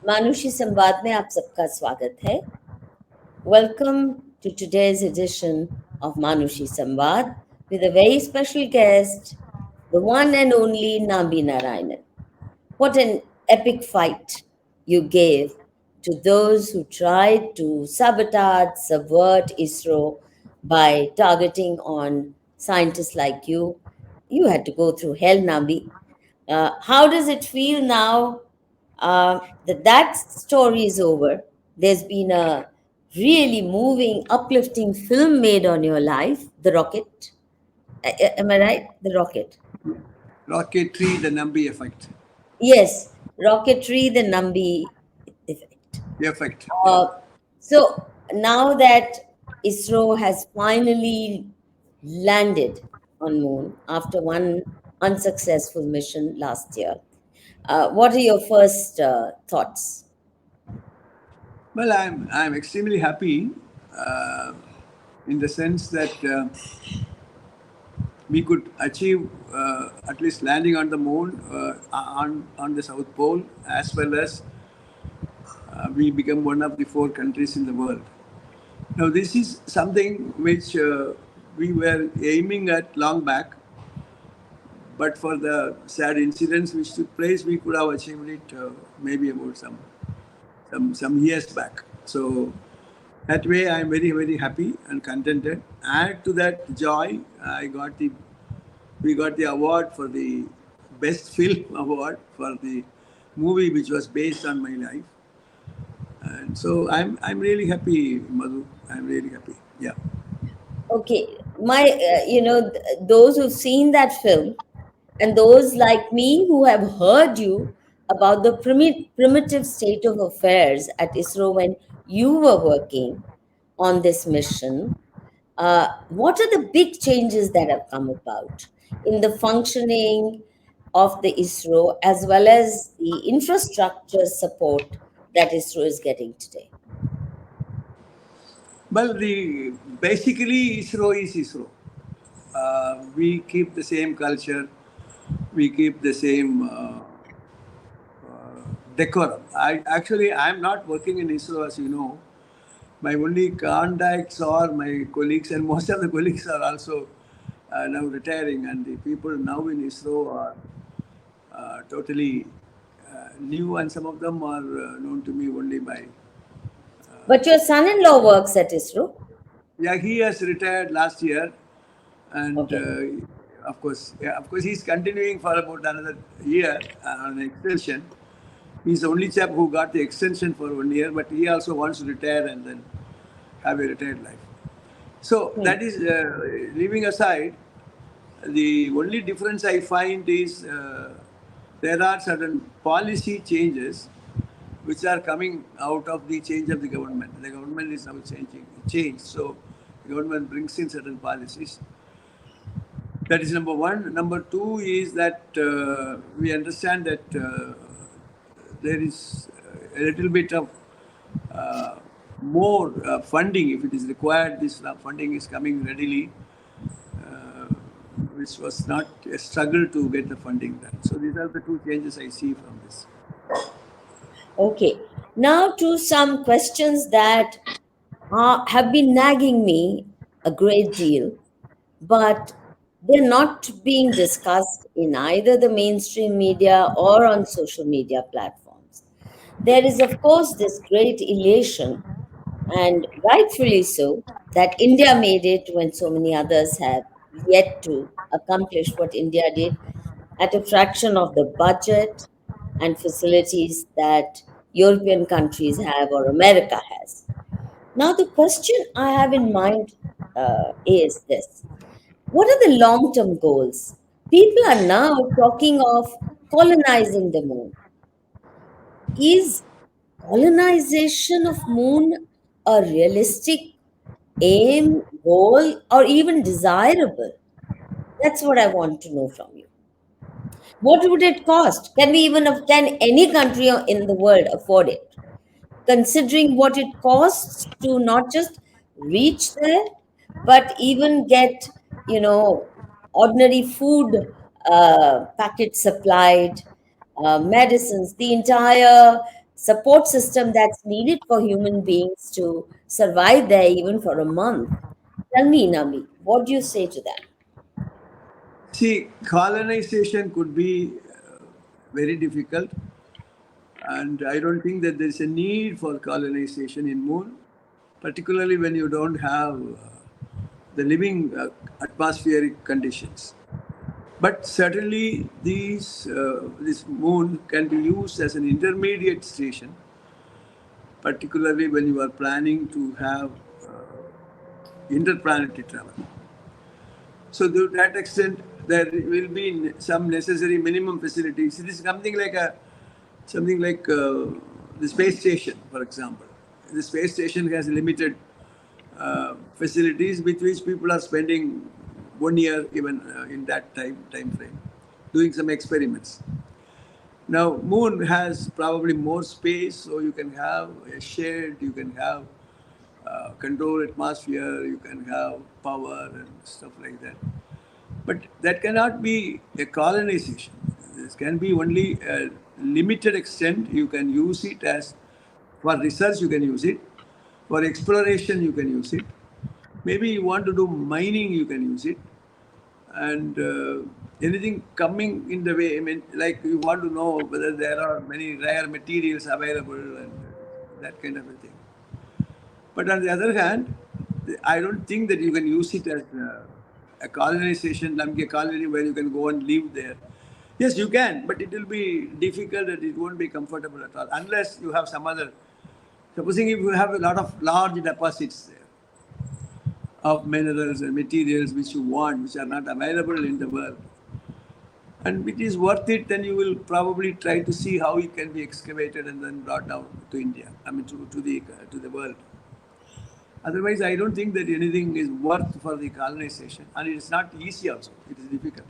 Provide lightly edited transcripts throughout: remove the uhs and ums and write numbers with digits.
मानुषी संवाद में आप सबका स्वागत है. Welcome to today's edition of Manushi Samvad with a very special guest, the one and only Nambi Narayanan. What an epic fight you gave to those who tried to sabotage, subvert ISRO by targeting on scientists like you. You had to go through hell, Nambi. How does it feel now that story is over? There's been a really moving, uplifting film made on your life, The Rocket. Am I right? The Rocket. Rocketry, the Nambi effect. Yes, Rocketry, the Nambi effect. Effect. Uh, so now that ISRO has finally landed on Moon after one unsuccessful mission last year, what are your first thoughts? Well, I'm extremely happy uh, in the sense that we could achieve at least landing on the moon on the South Pole, as well as we become one of the 4 countries in the world. Now, this is something which we were aiming at long back, but for the sad incidents which took place, we could have achieved it maybe about some years back. So that way, I'm very, very happy and contented. Add to that joy, we got the award for the best film award for the movie which was based on my life. And so I'm really happy, Madhu. I'm really happy. Yeah. Okay, those who've seen that film and those like me who have heard you about the primitive state of affairs at ISRO when you were working on this mission, what are the big changes that have come about in the functioning of the ISRO as well as the infrastructure support that ISRO is getting today? Well, basically ISRO is ISRO. We keep the same culture. We keep the same decorum. I'm not working in ISRO, as you know. My only contacts are my colleagues, and most of the colleagues are also now retiring, and the people now in ISRO are totally new, and some of them are known to me only by. But your son-in-law works at ISRO. Yeah, he has retired last year, and Okay. of course, he's continuing for about another year on extension. He's the only chap who got the extension for 1 year, but he also wants to retire and then have a retired life. So that is leaving aside. The only difference I find is there are certain policy changes which are coming out of the change of the government. The government is now changed. So the government brings in certain policies. That is number one. Number two is that we understand that there is a little bit of more funding if it is required. This funding is coming readily, which was not a struggle to get the funding done. So these are the two changes I see from this. Okay. Now to some questions that have been nagging me a great deal, but they're not being discussed in either the mainstream media or on social media platforms. There is, of course, this great elation, and rightfully so, that India made it when so many others have yet to accomplish what India did at a fraction of the budget and facilities that European countries have or America has. Now, the question I have in mind is this: what are the long term goals? People are now talking of colonizing the moon. Is colonization of moon a realistic aim, goal, or even desirable? That's what I want to know from you. What would it cost? Can any country in the world afford it? Considering what it costs to not just reach there, but even get, ordinary food packets supplied, medicines, the entire support system that's needed for human beings to survive there even for a month. Tell me, Nami, what do you say to that? See, colonization could be very difficult, and I don't think that there's a need for colonization in moon, particularly when you don't have the living atmospheric conditions. But certainly, this moon can be used as an intermediate station, particularly when you are planning to have interplanetary travel. So to that extent, there will be some necessary minimum facilities. It is something like the space station, for example. The space station has limited facilities with which people are spending 1 year even in that time frame, doing some experiments. Now, moon has probably more space, so you can have a shade, you can have controlled atmosphere, you can have power and stuff like that. But that cannot be a colonization. This can be only a limited extent. You can use it as for research, you can use it. For exploration, you can use it. Maybe you want to do mining, you can use it. And anything coming in the way, I mean, like you want to know whether there are many rare materials available and that kind of a thing. But on the other hand, I don't think that you can use it as a colonization, like a colony where you can go and live there. Yes, you can, but it will be difficult and it won't be comfortable at all unless you have some other. Supposing if you have a lot of large deposits there of minerals and materials which you want, which are not available in the world, and it is worth it, then you will probably try to see how it can be excavated and then brought down to India. I mean, to the world. Otherwise, I don't think that anything is worth for the colonization, and it is not easy. Also, it is difficult.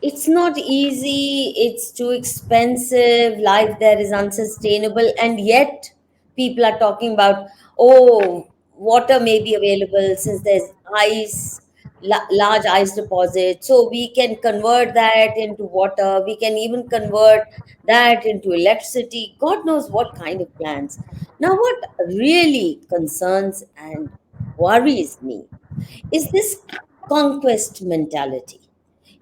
It's not easy, it's too expensive, life there is unsustainable, and yet people are talking about, oh, water may be available since there's ice, large ice deposit, so we can convert that into water, we can even convert that into electricity. God knows what kind of plans. Now, what really concerns and worries me is this conquest mentality.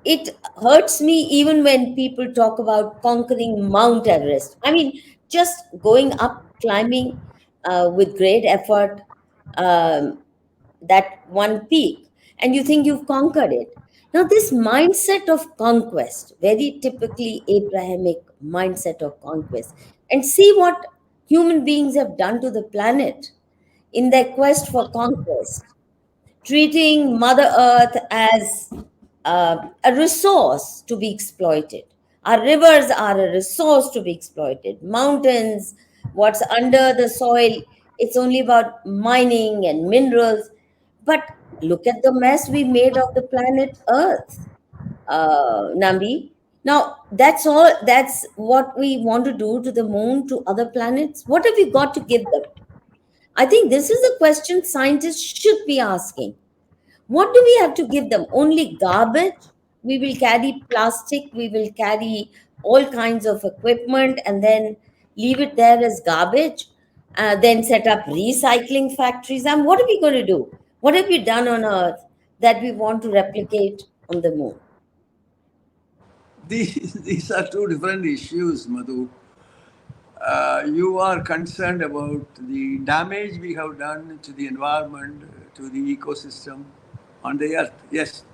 It hurts me even when people talk about conquering Mount Everest. I mean, just going up, climbing with great effort, um, that one peak, and you think you've conquered it. Now, this mindset of conquest, very typically Abrahamic mindset of conquest, and see what human beings have done to the planet in their quest for conquest, treating Mother Earth as a resource to be exploited. Our rivers are a resource to be exploited. Mountains, what's under the soil, it's only about mining and minerals. But look at the mess we made of the planet Earth, Nambi. Now, that's all, that's what we want to do to the moon, to other planets. What have we got to give them? I think this is a question scientists should be asking. What do we have to give them? Only garbage? We will carry plastic, we will carry all kinds of equipment and then leave it there as garbage, then set up recycling factories. And what are we going to do? What have we done on Earth that we want to replicate on the moon? These are two different issues, Madhu. You are concerned about the damage we have done to the environment, to the ecosystem on the earth. Yes,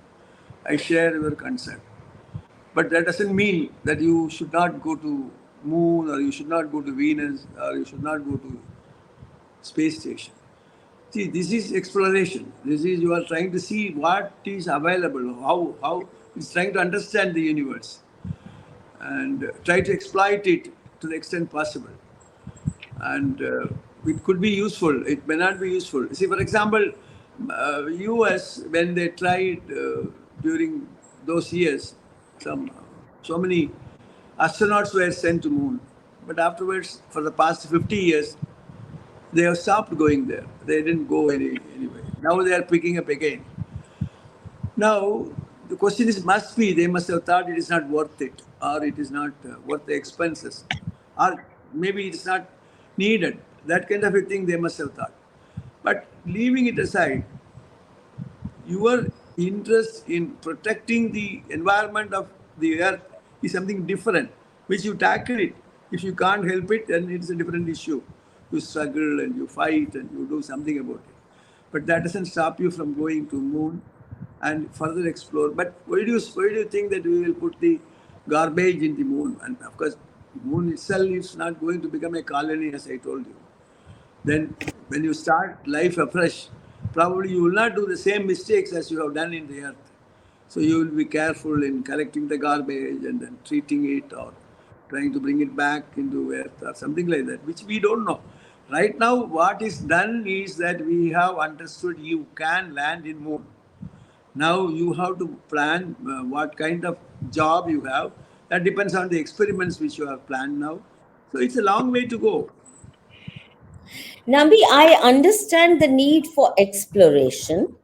I share your concern. But that doesn't mean that you should not go to moon or you should not go to Venus or you should not go to space station. See, this is exploration. This is you are trying to see what is available, how it's trying to understand the universe and try to exploit it to the extent possible. And it could be useful. It may not be useful. See, for example, U.S. when they tried during those years, some so many astronauts were sent to moon, but afterwards, for the past 50 years, they have stopped going there. They didn't go anyway. Now they are picking up again. Now, the question is they must have thought it is not worth it or it is not worth the expenses. Or maybe it's not needed. That kind of a thing they must have thought. But leaving it aside, your interest in protecting the environment of the earth is something different, which you tackle it. If you can't help it, then it's a different issue. You struggle and you fight and you do something about it. But that doesn't stop you from going to moon and further explore. But why do you think that we will put the garbage in the moon? And of course, moon itself is not going to become a colony, as I told you. Then when you start life afresh, probably you will not do the same mistakes as you have done in the earth. So you will be careful in collecting the garbage and then treating it or trying to bring it back into earth or something like that, which we don't know. Right now, what is done is that we have understood you can land in moon. Now you have to plan what kind of job you have. That depends on the experiments which you have planned now. So it's a long way to go. Nambi, I understand the need for exploration.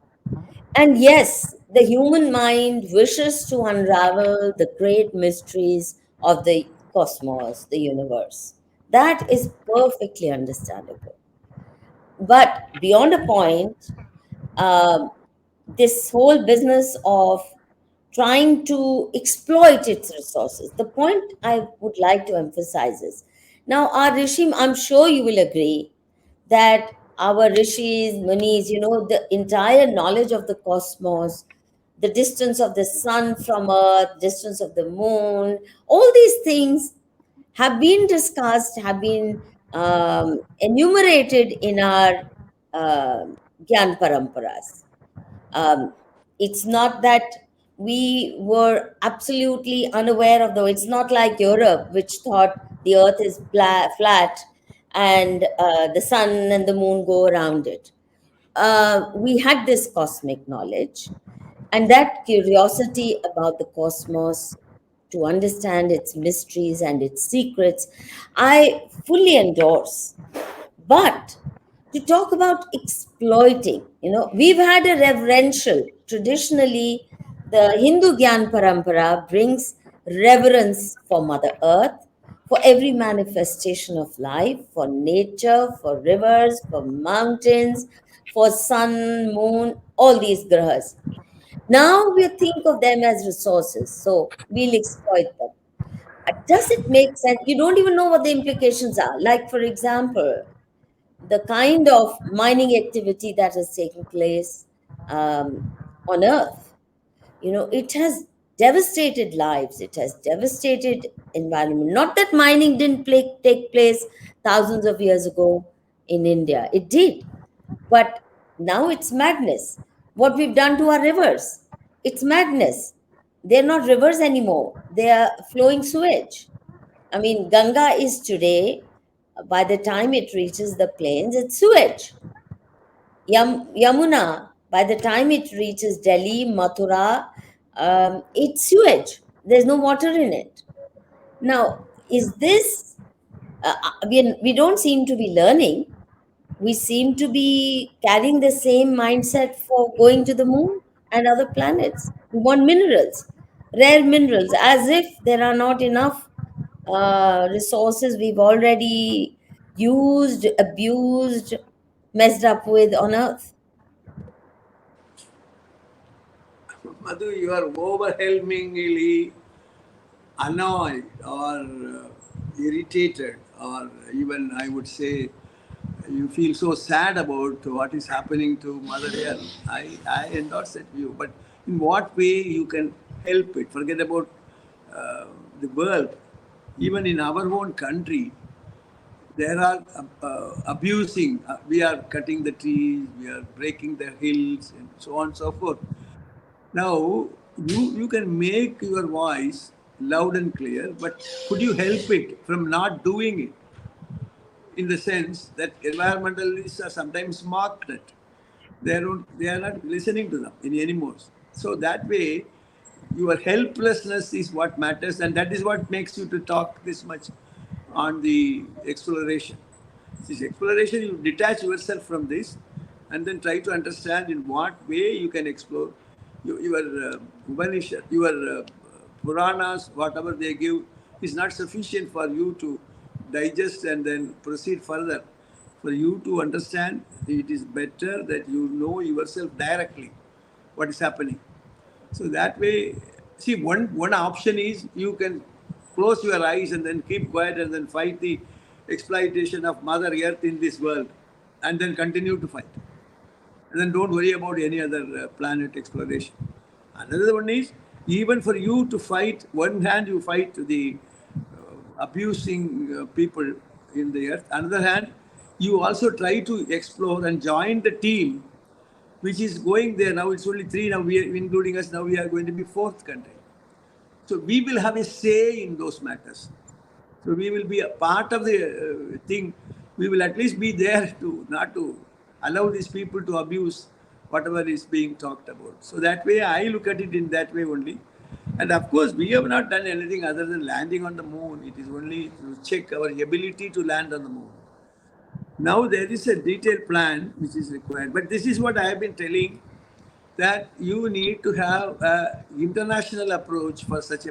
And yes, the human mind wishes to unravel the great mysteries of the cosmos, the universe. That is perfectly understandable. But beyond a point, um, this whole business of trying to exploit its resources, the point I would like to emphasize is now, our Rishi, I'm sure you will agree that our rishis, munis, the entire knowledge of the cosmos, the distance of the sun from earth, distance of the moon, all these things have been discussed, have been enumerated in our Gyan Paramparas. Um, it's not that we were absolutely unaware of, though. It's not like Europe, which thought the earth is flat and the sun and the moon go around it. We had this cosmic knowledge, and that curiosity about the cosmos, to understand its mysteries and its secrets, I fully endorse. But to talk about exploiting, we've had a reverential, traditionally, the Hindu Gyan Parampara brings reverence for Mother Earth, for every manifestation of life, for nature, for rivers, for mountains, for sun, moon, all these grahas. Now we think of them as resources, so we'll exploit them. Does it make sense? You don't even know what the implications are. Like, for example, the kind of mining activity that is taking place um, on Earth, it has devastated lives. It has devastated environment. Not that mining didn't take place thousands of years ago in India. It did. But now it's madness. What we've done to our rivers, it's madness. They're not rivers anymore. They are flowing sewage. I mean, Ganga is today, by the time it reaches the plains, it's sewage. Yamuna, by the time it reaches Delhi, Mathura, it's sewage. There's no water in it. Now, is this, we don't seem to be learning. We seem to be carrying the same mindset for going to the moon and other planets. We want minerals, rare minerals, as if there are not enough resources we've already used, abused, messed up with on Earth. Madhu, you are overwhelmingly annoyed or irritated, or even I would say you feel so sad about what is happening to Mother Earth. I endorse that view. But in what way you can help it? Forget about uh, the world. Even in our own country, there are abusing. We are cutting the trees, we are breaking the hills, and so on and so forth. Now, you can make your voice loud and clear, but could you help it from not doing it? In the sense that environmentalists are sometimes mocked at. They are not listening to them anymore. So that way, your helplessness is what matters, and that is what makes you to talk this much on the exploration. This exploration, you detach yourself from this, and then try to understand in what way you can explore your Upanishad, your Puranas, whatever they give, is not sufficient for you to digest and then proceed further. For you to understand, it is better that you know yourself directly what is happening. So that way, see, one option is you can close your eyes and then keep quiet and then fight the exploitation of Mother Earth in this world, and then continue to fight, and then don't worry about any other planet exploration. Another one is, even for you to fight, one hand you fight the abusing people in the earth. Another hand, you also try to explore and join the team which is going there. Now it's only three. Now we are, including us. Now we are going to be fourth country. So we will have a say in those matters. So we will be a part of the thing. We will at least be there to not to allow these people to abuse whatever is being talked about. So that way, I look at it in that way only. And of course, we have not done anything other than landing on the moon. It is only to check our ability to land on the moon. Now there is a detailed plan which is required. But this is what I have been telling, that you need to have an international approach for such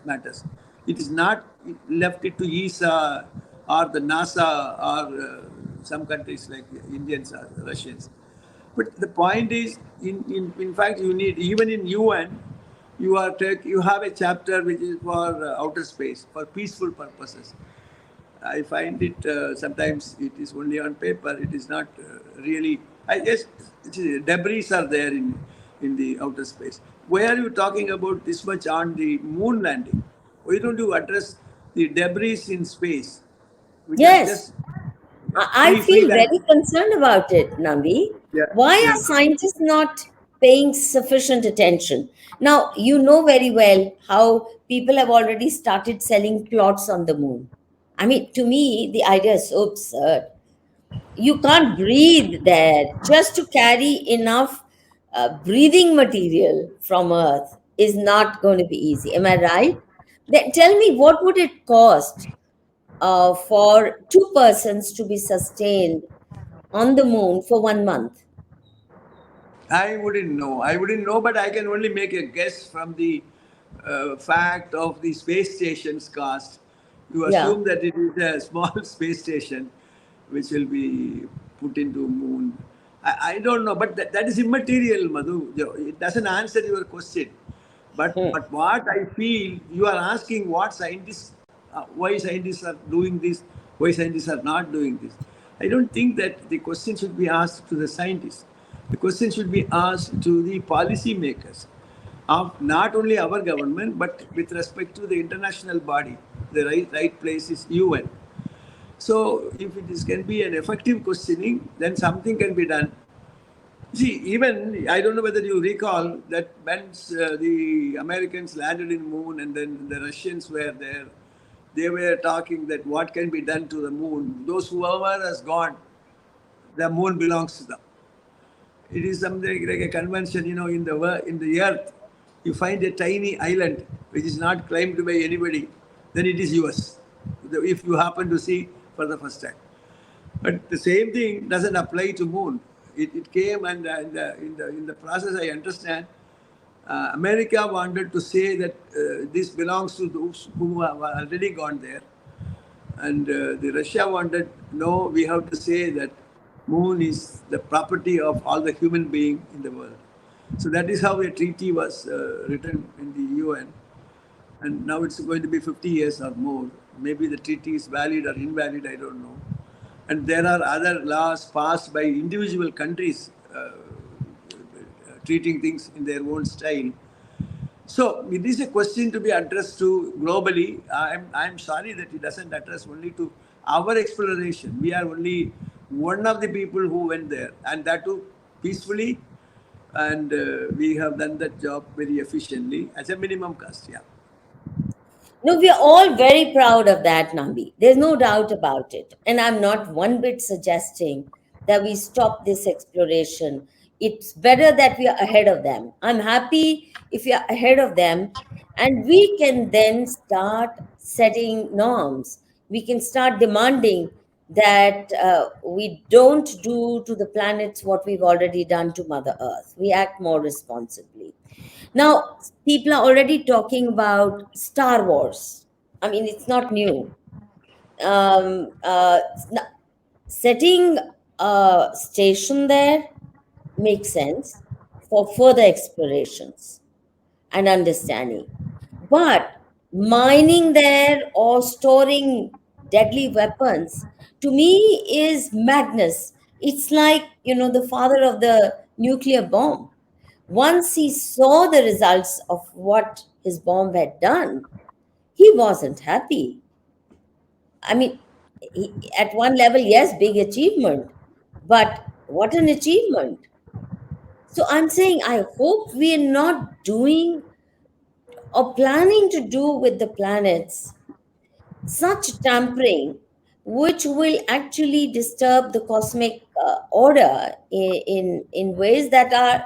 matters. It is not left it to ESA or the NASA or some countries like Indians or Russians. But the point is, in fact, you need, even in UN, you have a chapter which is for outer space, for peaceful purposes. I find it sometimes it is only on paper. It is not really. I guess debris are there in the outer space. Why are you talking about this much on the moon landing? Why don't you address the debris in space, which are Yes, just I free feel land? very concerned about it, Nambi. Yeah, Why yeah. are scientists not paying sufficient attention? Now, you know very well how people have already started selling plots on the moon. I mean, to me, the idea is so absurd. You can't breathe there. Just to carry enough breathing material from Earth is not going to be easy. Am I right? Then tell me, what would it cost for two persons to be sustained on the moon for 1 month? I wouldn't know. I wouldn't know, but I can only make a guess from the fact of the space station's cost. You Yeah. assume that it is a small space station which will be put into moon. I don't know, but that is immaterial, Madhu. It doesn't answer your question. Hmm. But what I feel, you are asking what scientists, why scientists are doing this, why scientists are not doing this. I don't think that the question should be asked to the scientists. The question should be asked to the policy makers of not only our government, but with respect to the international body. The right place is UN. So if it is, can be an effective questioning, then something can be done. See, even I don't know whether you recall that when the Americans landed in moon and then the Russians were there, they were talking that what can be done to the moon. Those whoever has gone, the moon belongs to them. It is something like a convention, in the earth. You find a tiny island which is not claimed by anybody, then it is yours. If you happen to see for the first time. But the same thing doesn't apply to moon. It came and in the process, I understand. America wanted to say that this belongs to those who have already gone there, and the Russia wanted, no, we have to say that moon is the property of all the human being in the world. So that is how a treaty was written in the UN, and now it's going to be 50 years or more. Maybe the treaty is valid or invalid, I don't know. And there are other laws passed by individual countries treating things in their own style. So it is a question to be addressed to globally. I'm sorry that it doesn't address only to our exploration. We are only one of the people who went there, and that too peacefully. And we have done that job very efficiently as a minimum cost. Yeah. No, we are all very proud of that, Nambi. There's no doubt about it. And I'm not one bit suggesting that we stop this exploration. It's better that we are ahead of them. I'm happy if we are ahead of them, and we can then start setting norms. We can start demanding that we don't do to the planets what we've already done to Mother Earth. We act more responsibly. Now, people are already talking about Star Wars. I mean, it's not new. um, uh, s- setting a station there makes sense for further explorations and understanding. But mining there or storing deadly weapons, to me, is madness. It's like, the father of the nuclear bomb. Once he saw the results of what his bomb had done, he wasn't happy. I mean, at one level, yes, big achievement, but what an achievement. So I'm saying, I hope we are not doing or planning to do with the planets such tampering which will actually disturb the cosmic order in ways that are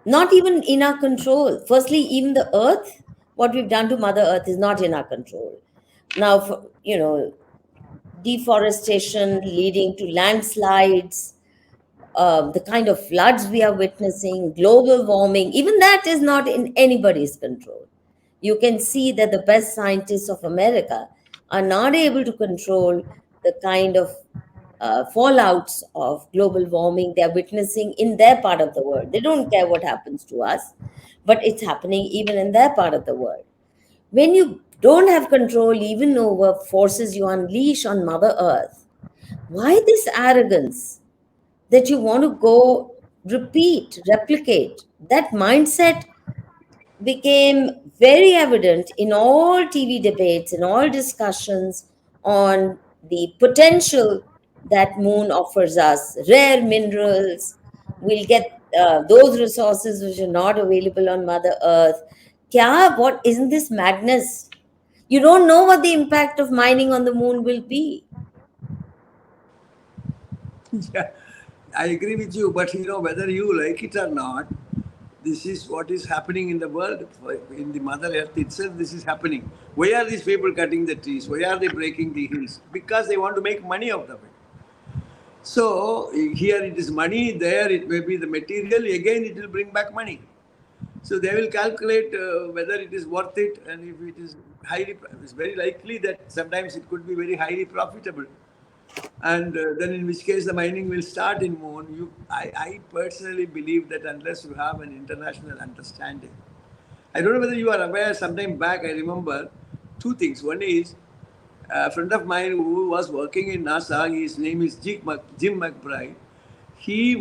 not even in our control. Firstly, even the earth, what we've done to Mother Earth is not in our control. Now, deforestation leading to landslides, the kind of floods we are witnessing, global warming, even that is not in anybody's control. You can see that the best scientists of America are not able to control the kind of fallouts of global warming they are witnessing in their part of the world. They don't care what happens to us, but it's happening even in their part of the world. When you don't have control even over forces you unleash on Mother Earth, why this arrogance that you want to go replicate? That mindset became very evident in all TV debates, in all discussions on the potential that moon offers us, rare minerals. We'll get those resources which are not available on Mother Earth. Kya, what isn't this madness? You don't know what the impact of mining on the moon will be. Yeah, I agree with you, but whether you like it or not, this is what is happening in the world, in the Mother Earth itself. This is happening. Why are these people cutting the trees? Why are they breaking the hills? Because they want to make money out of it. So here it is money, there it may be the material. Again, it will bring back money. So they will calculate whether it is worth it, and if it is it's very likely that sometimes it could be very highly profitable. And then in which case the mining will start in moon. I personally believe that unless you have an international understanding, I don't know whether you are aware, sometime back I remember two things. One is a friend of mine who was working in NASA, his name is Jim McBride. He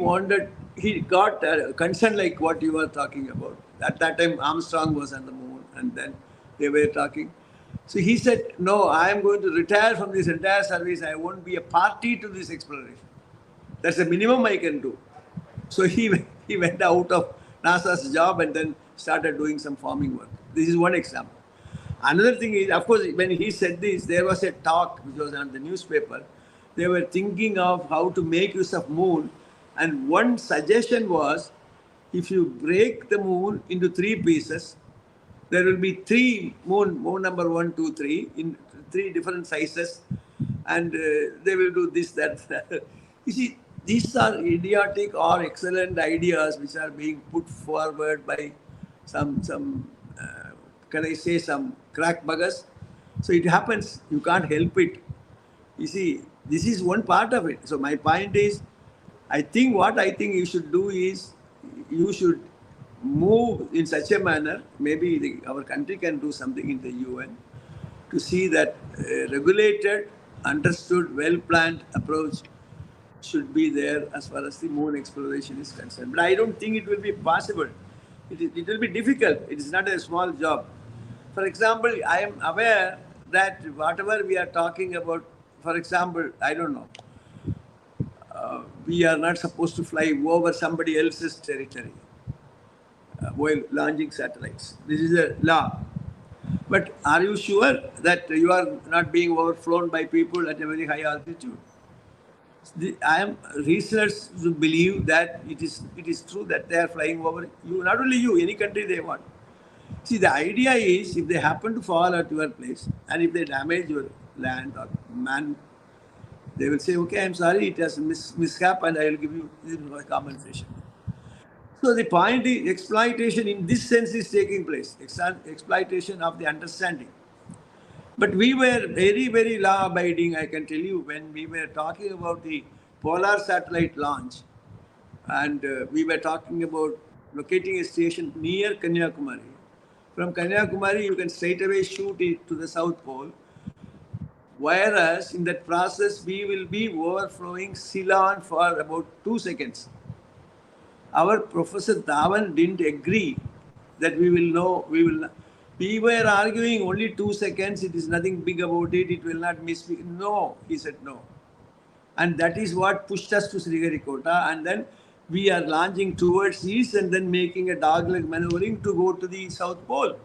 got consent like what you were talking about. At that time, Armstrong was on the moon, and then they were talking. So he said, no, I am going to retire from this entire service. I won't be a party to this exploration. That's the minimum I can do. So he went out of NASA's job and then started doing some farming work. This is one example. Another thing is, of course, when he said this, there was a talk which was on the newspaper. They were thinking of how to make use of moon, and one suggestion was, if you break the moon into three pieces, there will be three moon number one, two, three, in three different sizes, and they will do this, that, that. You see, these are idiotic or excellent ideas which are being put forward by some can I say some crack buggers. So it happens. You can't help it. You see, this is one part of it. So my point is, I think you should do is you should move in such a manner. Maybe our country can do something in the UN to see that regulated, understood, well-planned approach should be there as far as the moon exploration is concerned. But I don't think it will be possible. It will be difficult. It is not a small job. For example, I am aware that whatever we are talking about, for example, I don't know, we are not supposed to fly over somebody else's territory while launching satellites. This is a law. But are you sure that you are not being overflown by people at a very high altitude? I am researchers who believe that it is true that they are flying over you, not only you, any country they want. See, the idea is if they happen to fall at your place and if they damage your land or man, they will say, okay, I'm sorry, it has mishap and I will give you compensation. So the point is exploitation in this sense is taking place. Exploitation of the understanding. But we were very, very law abiding, I can tell you, when we were talking about the polar satellite launch, and we were talking about locating a station near Kanyakumari. From Kanyakumari, you can straight away shoot it to the South Pole, whereas in that process, we will be overflowing Ceylon for about 2 seconds. Our Professor Dhawan didn't agree that we will know, we will. We were arguing only 2 seconds, it is nothing big about it, it will not miss. No, he said no. And that is what pushed us to Sriharikota. And then we are launching towards east and then making a dog-leg maneuvering to go to the South Pole.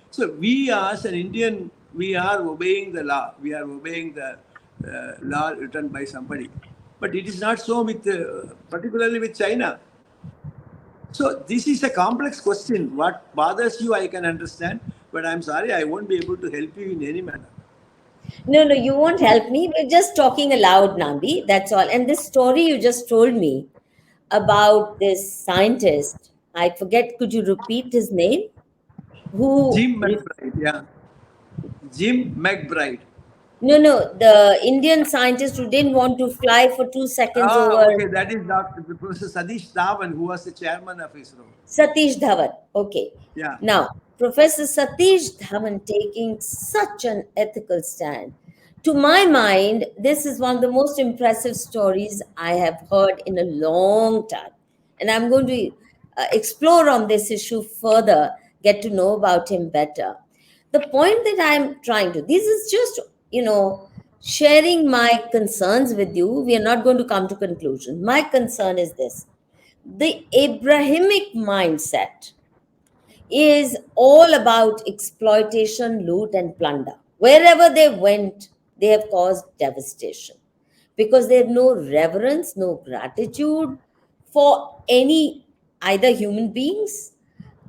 So we as an Indian, we are obeying the law. We are obeying the law written by somebody. But it is not so with, particularly with China. So this is a complex question. What bothers you, I can understand. But I'm sorry, I won't be able to help you in any manner. No, no, you won't help me. We're just talking aloud, Nambi. That's all. And this story you just told me about this scientist, I forget, could you repeat his name? Who, Jim McBride, yeah. Jim McBride. no, no, the Indian scientist who didn't want to fly for 2 seconds Ah, over okay, that is Dr. Professor Sadish Dhawan, who was the chairman of ISRO. Satish Dhawan. Okay. Yeah. Now, Professor Satish Dhawan taking such an ethical stand. To my mind, this is one of the most impressive stories I have heard in a long time. And I'm going to explore on this issue further, get to know about him better. The point that I'm trying to, this is just, sharing my concerns with you. We are not going to come to conclusion. My concern is this: the Abrahamic mindset is all about exploitation, loot, and plunder. Wherever they went, they have caused devastation because they have no reverence, no gratitude for any either human beings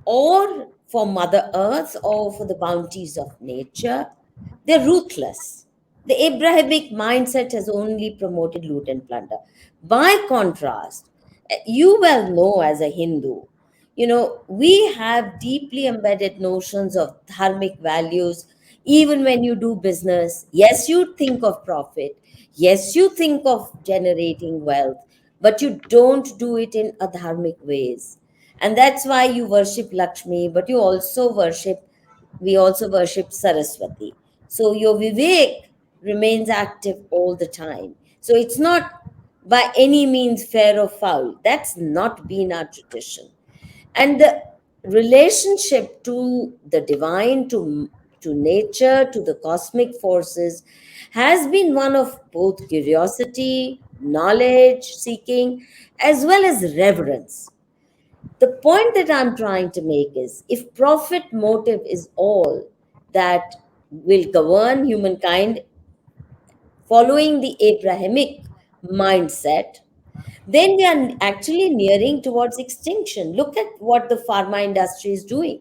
or for Mother Earth or for the bounties of nature. They're ruthless. The Abrahamic mindset has only promoted loot and plunder. By contrast, you well know as a Hindu, we have deeply embedded notions of dharmic values. Even when you do business, yes, you think of profit, yes, you think of generating wealth, but you don't do it in adharmic ways. And that's why you worship Lakshmi, but we also worship Saraswati. So your Vivek remains active all the time. So it's not by any means fair or foul. That's not been our tradition. And the relationship to the divine, to nature, to the cosmic forces has been one of both curiosity, knowledge seeking, as well as reverence. The point that I'm trying to make is, if profit motive is all that will govern humankind following the Abrahamic mindset, then we are actually nearing towards extinction. Look at what the pharma industry is doing.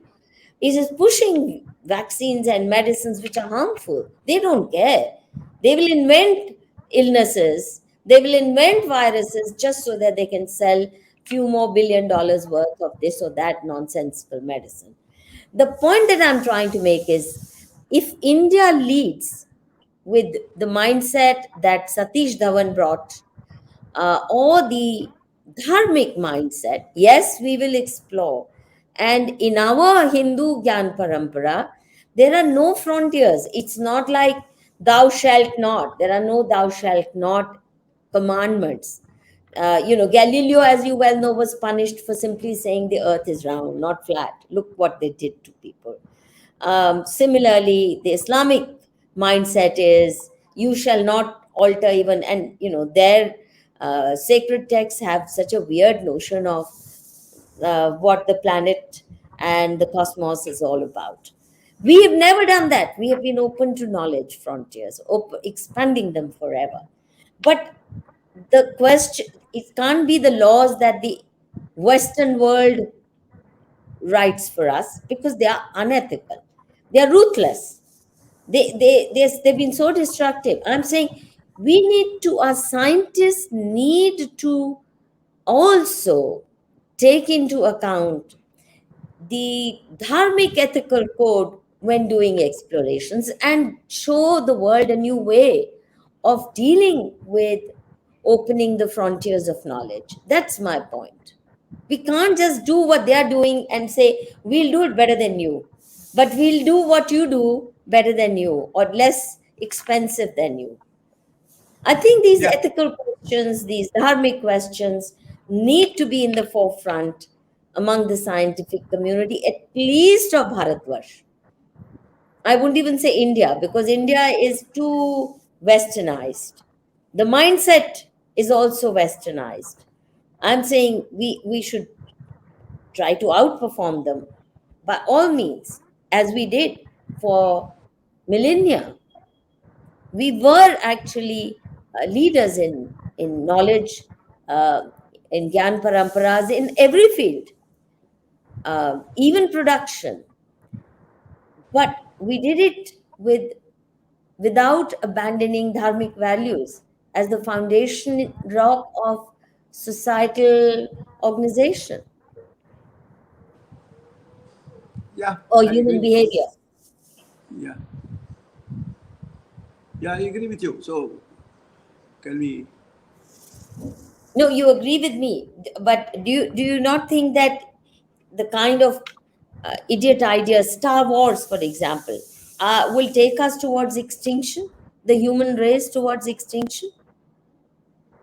It is pushing vaccines and medicines which are harmful. They don't care. They will invent illnesses, they will invent viruses just so that they can sell few more $1 billion worth of this or that nonsensical medicine. The point that I'm trying to make is, if India leads with the mindset that Satish Dhawan brought, or the dharmic mindset, yes, we will explore. And in our Hindu Gyan Parampara, there are no frontiers. It's not like thou shalt not. There are no thou shalt not commandments. Galileo, as you well know, was punished for simply saying the earth is round, not flat. Look what they did to people. Similarly, the Islamic mindset is you shall not alter even, and their sacred texts have such a weird notion of what the planet and the cosmos is all about. We have never done that. We have been open to knowledge frontiers, expanding them forever. But the question, it can't be the laws that the Western world writes for us because they are unethical. They are ruthless. They've been so destructive. I'm saying we need to, as scientists, need to also take into account the dharmic ethical code when doing explorations and show the world a new way of dealing with opening the frontiers of knowledge. That's my point. We can't just do what they are doing and say, we'll do it better than you, but we'll do what you do better than you or less expensive than you. I think these Yeah, ethical questions, these dharmic questions, need to be in the forefront among the scientific community, at least of Bharatvarsh. I wouldn't even say India because India is too westernized. The mindset is also westernized. I'm saying we should try to outperform them by all means, as we did for millennia. We were actually leaders in knowledge, uh, in Gyan Paramparas, in every field, even production. But we did it without abandoning dharmic values as the foundation rock of societal organization yeah, or I agree human with you. behavior. Yeah, yeah, I agree with you. So, can we? No, you agree with me, but do you not think that the kind of idiot ideas, Star Wars, for example, will take us towards extinction, the human race towards extinction?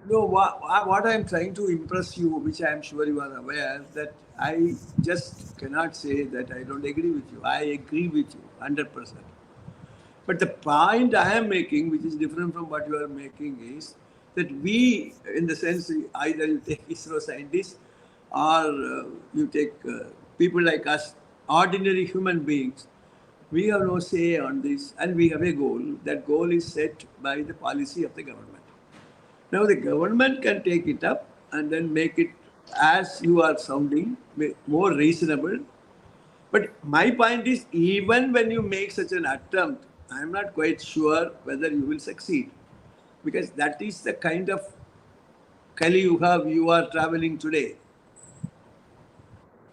No, what I am trying to impress you, which I am sure you are aware, that I just cannot say that I don't agree with you. I agree with you 100%. But the point I am making, which is different from what you are making, is that we, in the sense, either you take ISRO scientists or you take people like us, ordinary human beings, we have no say on this and we have a goal. That goal is set by the policy of the government. Now the government can take it up and then make it as you are sounding more reasonable. But my point is, even when you make such an attempt, I am not quite sure whether you will succeed, because that is the kind of Kali you are traveling today.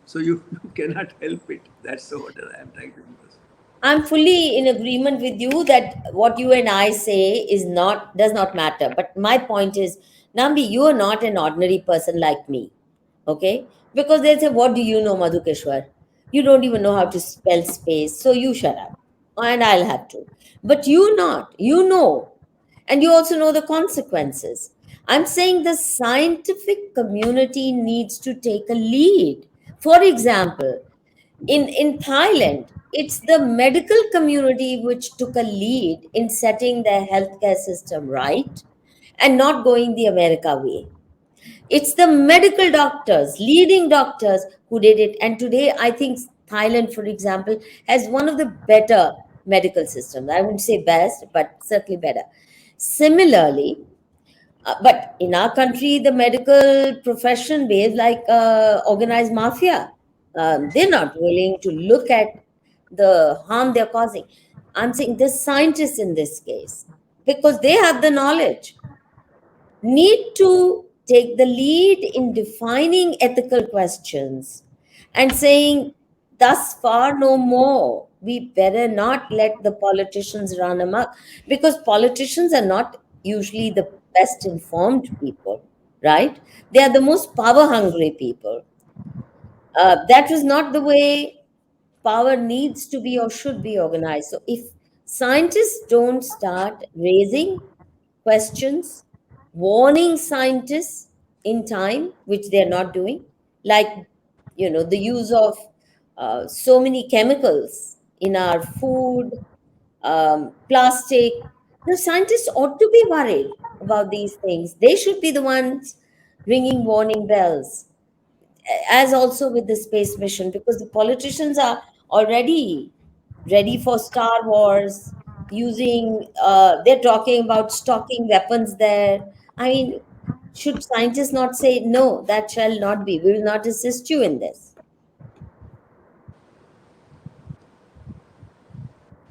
So you, you cannot help it. That's what I am trying to impress. I'm fully in agreement with you that what you and I say is not does not matter. But my point is, Nambi, you are not an ordinary person like me. Okay? Because they'll say, what do you know, Madhukeshwar? You don't even know how to spell space, so you shut up. And I'll have to. But you not. You know. And you also know the consequences. I'm saying the scientific community needs to take a lead. For example, in Thailand, it's the medical community which took a lead in setting their healthcare system right and not going the America way. It's the medical doctors, leading doctors who did it. And today, I think Thailand, for example, has one of the better medical systems. I wouldn't say best, but certainly better. Similarly, but in our country, the medical profession behaves like organized mafia. They're not willing to look at the harm they're causing. I'm saying the scientists in this case, because they have the knowledge, need to take the lead in defining ethical questions and saying, thus far, no more. We better not let the politicians run amok because politicians are not usually the best informed people, right? They are the most power hungry people. That was not the way power needs to be or should be organized. So if scientists don't start raising questions, warning scientists in time, which they're not doing, like the use of so many chemicals in our food, plastic. The scientists ought to be worried about these things. They should be the ones ringing warning bells, as also with the space mission, because the politicians are already ready for Star Wars, using, they're talking about stocking weapons there. I mean, should scientists not say, no, that shall not be? We will not assist you in this.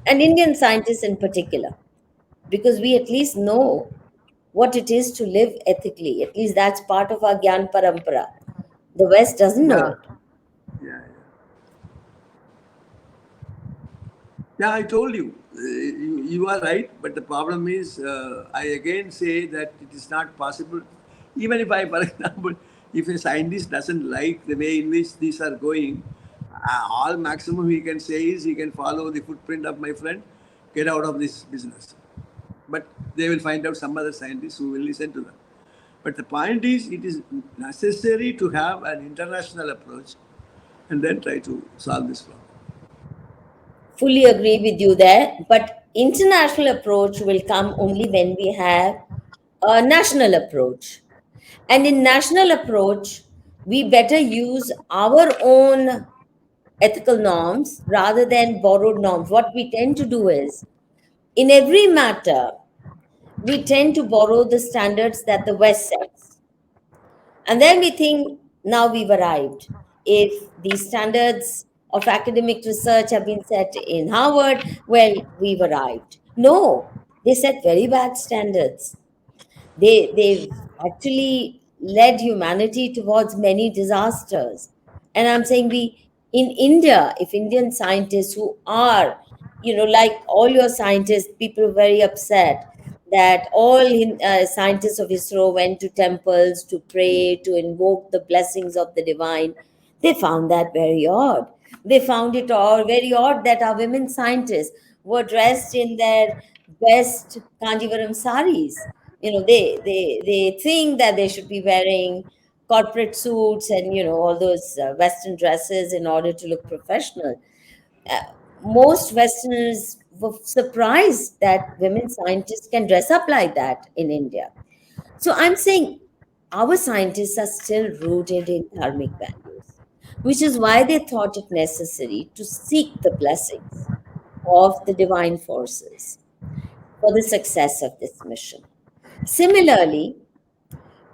And Indian scientists in particular, because we at least know what it is to live ethically. At least that's part of our Gyan Parampara. The West doesn't know Yeah, it. yeah, yeah. Yeah, I told you, you are right, but the problem is, I again say that it is not possible. Even if I, for example, if a scientist doesn't like the way in which these are going, all maximum he can say is he can follow the footprint of my friend, get out of this business. But they will find out some other scientists who will listen to them. But the point is, it is necessary to have an international approach and then try to solve this problem. Fully agree with you there. But international approach will come only when we have a national approach. And in national approach, we better use our own ethical norms rather than borrowed norms. What we tend to do is, in every matter, we tend to borrow the standards that the West sets. And then we think, now we've arrived. If the standards of academic research have been set in Harvard, well, we've arrived. No, they set very bad standards. They've actually led humanity towards many disasters. And I'm saying, we in India, if Indian scientists who are, like all your scientists, people are very upset that all scientists of ISRO went to temples to pray, to invoke the blessings of the divine. They found that very odd. They found it all very odd that our women scientists were dressed in their best Kanjivaram saris. They think that they should be wearing corporate suits and all those Western dresses in order to look professional. uh, Most Westerners were surprised that women scientists can dress up like that in India. So I'm saying our scientists are still rooted in dharmic values, which is why they thought it necessary to seek the blessings of the divine forces for the success of this mission. Similarly,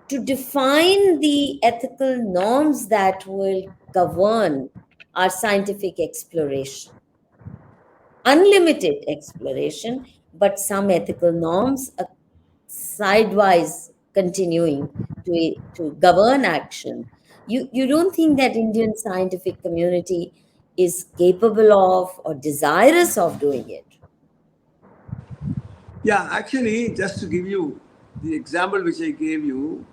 to define the ethical norms that will govern our scientific exploration, unlimited exploration, but some ethical norms are sidewise continuing to govern action. You don't think that Indian scientific community is capable of or desirous of doing it? Yeah, actually, just to give you the example which I gave you,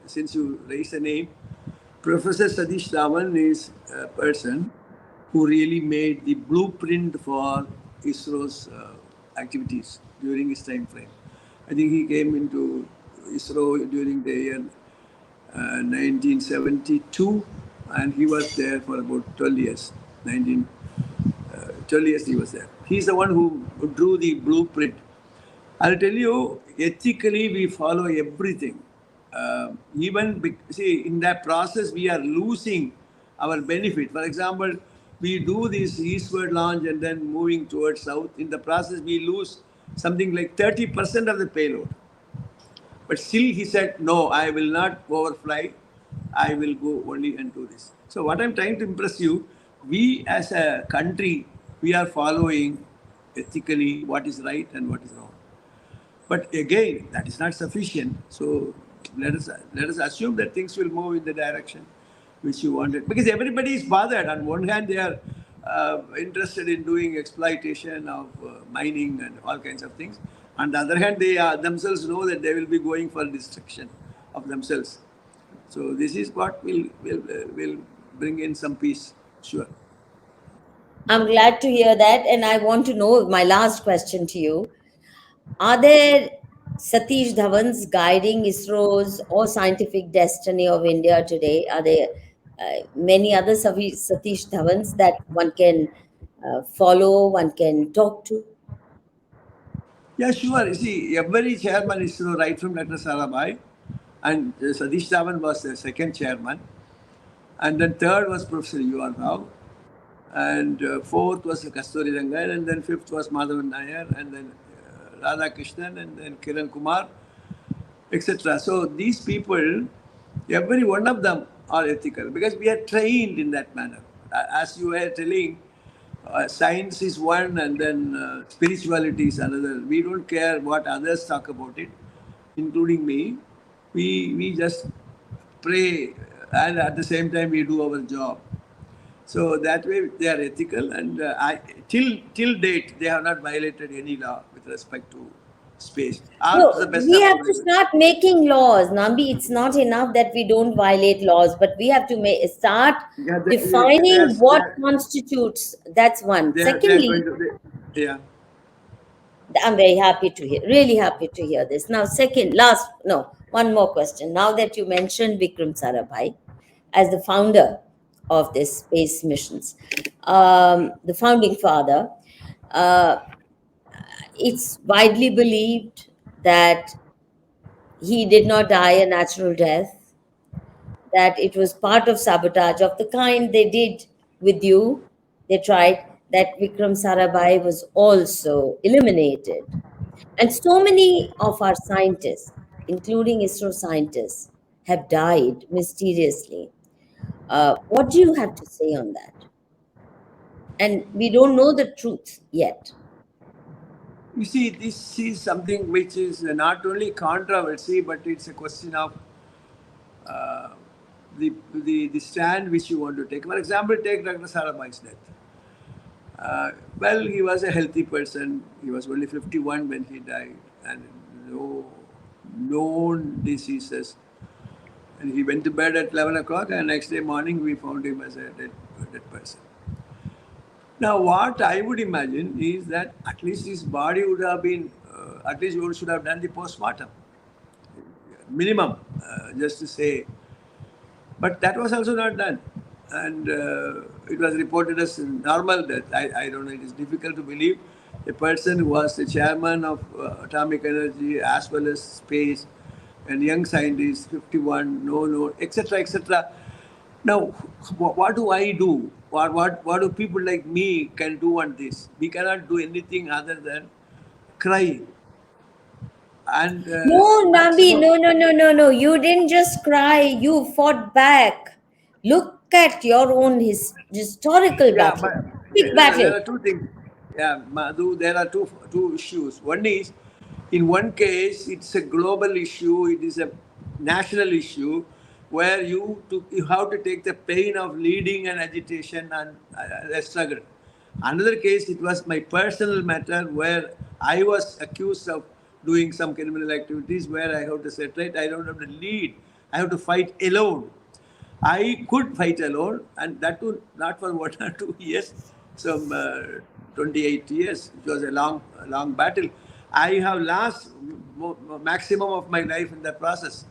since you raised the name, Professor Satish Dhawan is a person who really made the blueprint for ISRO's activities during his time frame. I think he came into ISRO during the year 1972, and he was there for about 12 years. 12 years he was there. He's the one who drew the blueprint. I'll tell you, ethically, we follow everything. See, in that process, we are losing our benefit. For example, we do this eastward launch and then moving towards south. In the process, we lose something like 30% of the payload. But still, he said, no, I will not overfly. I will go only and do this. So, what I'm trying to impress you, we as a country, we are following ethically what is right and what is wrong. But again, that is not sufficient. So let us assume that things will move in the direction which you wanted. Because everybody is bothered. On one hand, they are interested in doing exploitation of mining and all kinds of things. On the other hand, they themselves know that they will be going for destruction of themselves. So this is what will bring in some peace. Sure. I'm glad to hear that. And I want to know my last question to you. Are there Satish Dhawans guiding ISRO's or scientific destiny of India today? Are there many other Satish Dhawans that one can follow, one can talk to? Yeah, sure. You see, every chairman is right from Dr. Sarabhai, and Satish Dhawan was the second chairman, and then third was Professor U.R. Rao, and fourth was Kasturi Rangan, and then fifth was Madhavan Nair, and then Radha Krishnan, and then Kiran Kumar, etc. So these people, every one of them are ethical because we are trained in that manner. As you were telling, science is one and then spirituality is another. We don't care what others talk about it, including me. We just pray and at the same time we do our job. So that way they are ethical, and till date they have not violated any law with respect to space, or to the No, best we of have our to ability. start making laws. Nambi, it's not enough that we don't violate laws, but we have to start Yeah, defining what constitutes. That's one. they are going Secondly, to. Yeah. I'm very happy to hear, really happy to hear this. Now, no, one more question. Now that you mentioned Vikram Sarabhai as the founder of this space missions, the founding father, uh, it's widely believed that he did not die a natural death, that it was part of sabotage of the kind they did with you. They tried that Vikram Sarabhai was also eliminated. And so many of our scientists, including ISRO scientists, have died mysteriously. What do you have to say on that? And we don't know the truth yet. You see, this is something which is not only controversy, but it's a question of uh, the stand which you want to take. For example, take Dr. Sarabhai's death. Well, he was a healthy person. He was only 51 when he died, and no known diseases. And he went to bed at 11 o'clock, and next day morning we found him as a dead person. Now, what I would imagine is that at least his body would have been, at least you should have done the post mortem, minimum, just to say. But that was also not done. And it was reported as normal death. I don't know, it is difficult to believe a person who was the chairman of atomic energy as well as space and young scientist, 51, no, etc., etc. Now, what do I do? What do people like me can do on this? We cannot do anything other than cry and No, Nambi, maximum. no, no, no, no, no. You didn't just cry, you fought back. Look at your own historical Yeah, battle, but big there battle. are two things. Yeah, Madhu, there are two issues. One is, in one case, it's a global issue. It is a national issue where you have to take the pain of leading an agitation and a struggle. Another case, it was my personal matter where I was accused of doing some criminal activities where I have to say, right, I don't have to lead. I have to fight alone. I could fight alone, and that too not for 1 or 2 years, some 28 years. It was a long battle. I have lost maximum of my life in that process.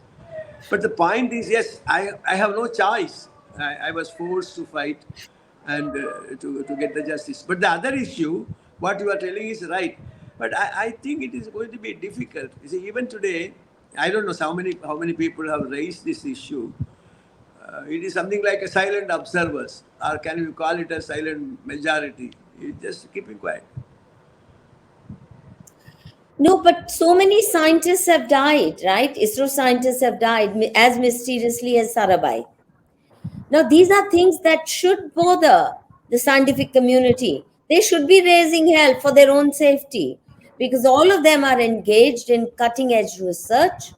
But the point is, yes, I have no choice. I was forced to fight and to get the justice. But the other issue, what you are telling is right. But I think it is going to be difficult. You see, even today, I don't know how many people have raised this issue. It is something like a silent observers, or can you call it a silent majority? It's just keeping quiet. No, but so many scientists have died, right? ISRO scientists have died as mysteriously as Sarabhai. Now, these are things that should bother the scientific community. They should be raising hell for their own safety because all of them are engaged in cutting edge research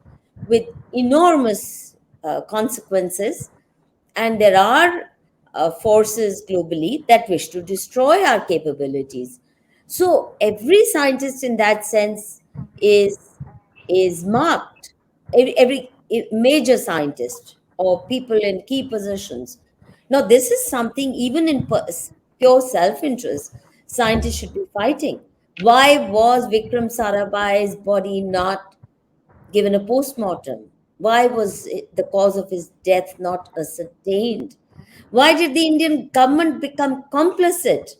with enormous consequences. And there are forces globally that wish to destroy our capabilities. So, every scientist in that sense is, is marked. Every major scientist or people in key positions. Now, this is something even in pure self interest, scientists should be fighting. Why was Vikram Sarabhai's body not given a post-mortem? Why was the cause of his death not ascertained? Why did the Indian government become complicit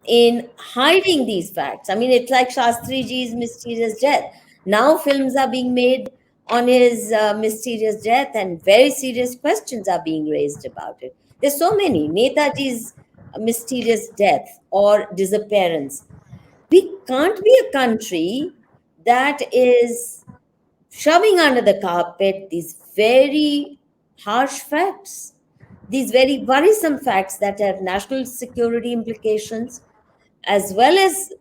in hiding these facts? I mean, it's like Shastriji's mysterious death. Now films are being made on his mysterious death, and very serious questions are being raised about it. There's so many. Netaji's mysterious death or disappearance. We can't be a country that is shoving under the carpet these very harsh facts, these very worrisome facts that have national security implications, as well as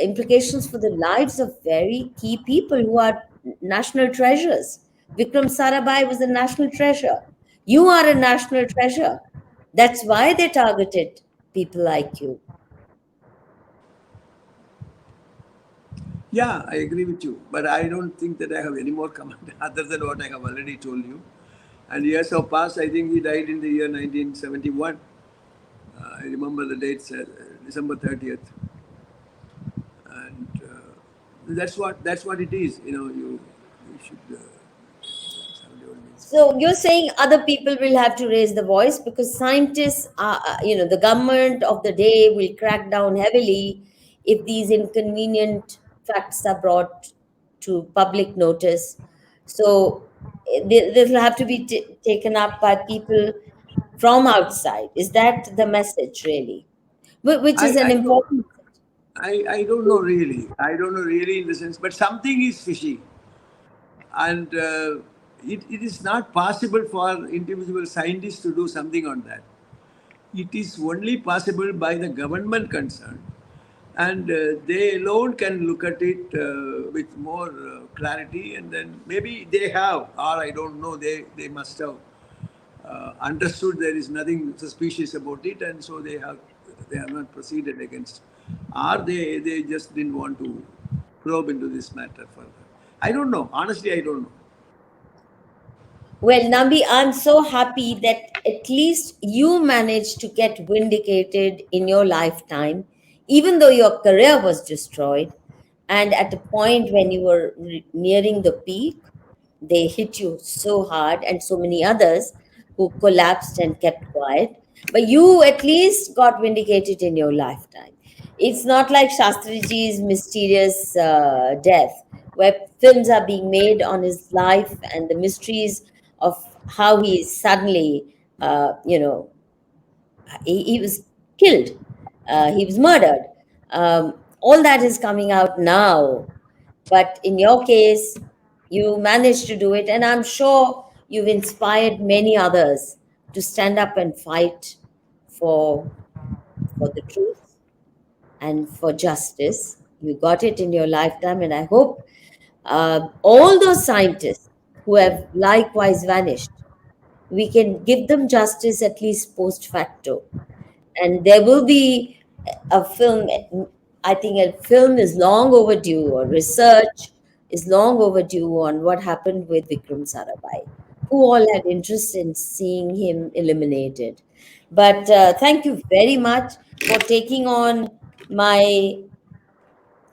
implications for the lives of very key people who are national treasures. Vikram Sarabhai was a national treasure. You are a national treasure. That's why they targeted people like you. Yeah, I agree with you, but I don't think that I have any more comment other than what I have already told you. And years have passed. I think he died in the year 1971. I remember the dates, December 30th, and that's what it is. You should. That's how they told me. So you're saying other people will have to raise the voice because scientists are, the government of the day will crack down heavily if these inconvenient facts are brought to public notice. So this will have to be taken up by people from outside. Is that the message, really? Which is an I don't. important message. I don't know really. I don't know really in the sense, but something is fishy, and it is not possible for individual scientists to do something on that. It is only possible by the government concerned, and they alone can look at it with more clarity, and then maybe they have, or I don't know, they must have understood there is nothing suspicious about it, and so they have not proceeded against, or they just didn't want to probe into this matter further. I don't know. Honestly, I don't know. Well, Nambi, I'm so happy that at least you managed to get vindicated in your lifetime, even though your career was destroyed. And at a point when you were nearing the peak, they hit you so hard, and so many others who collapsed and kept quiet. But you at least got vindicated in your lifetime. It's not like Shastriji's mysterious death, where films are being made on his life and the mysteries of how he suddenly, he was killed, he was murdered. All that is coming out now, but in your case, you managed to do it, and I'm sure you've inspired many others to stand up and fight for for the truth and for justice. You got it in your lifetime, and I hope all those scientists who have likewise vanished, we can give them justice at least post facto. And there will be a film. I think a film is long overdue, or research is long overdue on what happened with Vikram Sarabhai, who all had interest in seeing him eliminated. But thank you very much for taking on my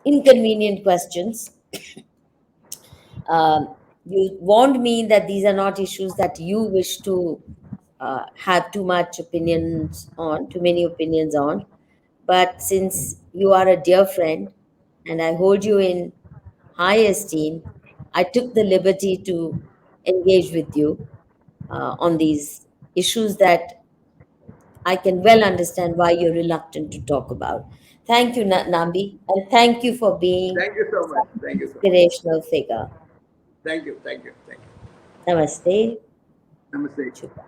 inconvenient questions. You warned me that these are not issues that you wish to have too much opinions on, too many opinions on. But since you are a dear friend and I hold you in high esteem, I took the liberty to engage with you on these issues that I can well understand why you're reluctant to talk about. Thank you, Nambi, and thank you for being Thank you so much. such an Thank you so much. inspirational figure. Thank you. Thank you. Thank you. Namaste. Namaste. Shubha.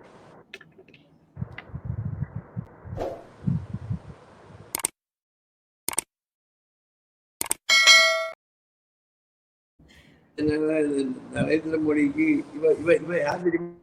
Narendra மோடிக்கு இவ இவ இவ யார் தெரியுமா